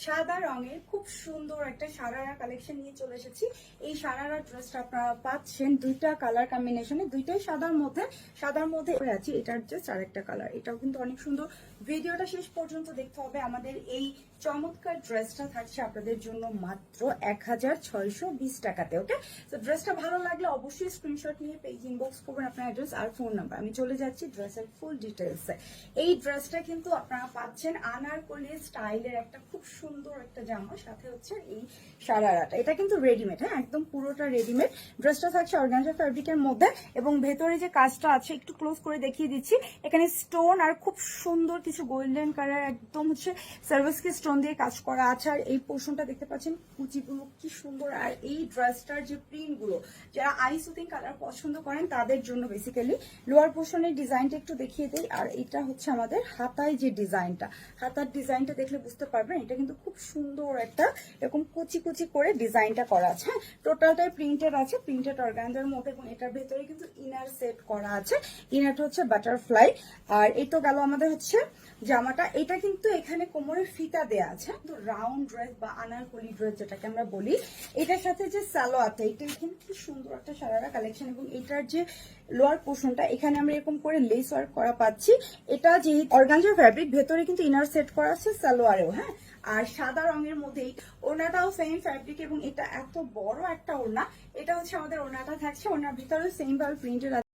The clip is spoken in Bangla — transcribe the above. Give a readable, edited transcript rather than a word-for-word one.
সাদা রঙের খুব সুন্দর একটা সারারা কালেকশন নিয়ে চলে এসেছি। এই সারারা ড্রেসটা আপনারা পাচ্ছেন দুইটা কালার কম্বিনেশনে, দুইটাই সাদার মধ্যে আছে। এটার জাস্ট আরেকটা কালার, এটাও কিন্তু অনেক সুন্দর। ভিডিওটা শেষ পর্যন্ত দেখতে হবে। আমাদের এই চমৎকার ড্রেসটা থাকছে আপনাদের জন্য মাত্র 1620 টাকাতে। ওকে, তো ড্রেসটা ভালো লাগলে অবশ্যই স্ক্রিনশট নিয়ে পেজ ইনবক্স করবেন আপনার অ্যাড্রেস আর ফোন নাম্বার। আমি চলে যাচ্ছি ড্রেসের ফুল ডিটেলসে। এই ড্রেসটা কিন্তু আপনারা পাচ্ছেন আনারকলি স্টাইলের একটা খুব সুন্দর একটা জামা, সাথে হচ্ছে এই সারারাটা। এটা কিন্তু রেডিমেড, হ্যাঁ একদম পুরোটা রেডিমেড। ড্রেসটা থাকছে অর্গানজা ফ্যাব্রিকের মধ্যে এবং ভেতরে যে কাজটা আছে একটু ক্লোজ করে দেখিয়ে দিচ্ছি। এখানে স্টোন আর খুব সুন্দর কিছু গোল্ডেন কালার একদম হচ্ছে সার্ভিসকে স্টোন দিয়ে কাজ করা আছে। আর এই পোর্শনটা দেখতে পাচ্ছেন কুচিগুলো কি সুন্দর। আর এই ড্রেসটার যে প্রিন্ট গুলো, যারা আই সুতিং কালার পছন্দ করেন তাদের জন্য বেসিক্যালি। লোয়ার পোর্শনের ডিজাইনটা একটু দেখিয়ে দেই। আর এটা হচ্ছে আমাদের হাতায় যে ডিজাইনটা, হাতার ডিজাইনটা দেখলে বুঝতে পারবেন এটা কিন্তু খুব সুন্দর একটা এরকম কুচি কুচি করে ডিজাইনটা করা আছে। হ্যাঁ, টোটালটাই প্রিন্টেড আছে, প্রিন্টেড অর্গানজার মধ্যে। এবং এটার ভেতরে কিন্তু ইনার সেট করা আছে। ইনারটা হচ্ছে বাটারফ্লাই। আর এই তো গেল আমাদের হচ্ছে জামাটা। এটা কিন্তু এখানে কোমরের ফিতা দেয়া আছে, তো রাউন্ড ড্রেস বা আনারকলি ড্রেস যেটাকে আমরা বলি। এটার সাথে যে সালোয়ারটা, এটা এখানে কি সুন্দর একটা সারারা কালেকশন। এবং এটার যে লোয়ার পোর্শনটা এখানে আমরা এরকম করে লেস ওয়ার্ক করা পাচ্ছি। এটা যে অর্গানজা ফ্যাব্রিক, ভেতরে কিন্তু ইনার সেট করা আছে সালোয়ারেও। হ্যাঁ, আর সাদা রঙের মধ্যে ওড়নাটাও সেম ফ্যাব্রিক এবং এটা এত বড় একটা ওড়না। এটা হচ্ছে আমাদের ওড়নাটা থাকছে, ওড়নার ভিতরে সেম ভাবে প্রিন্টেড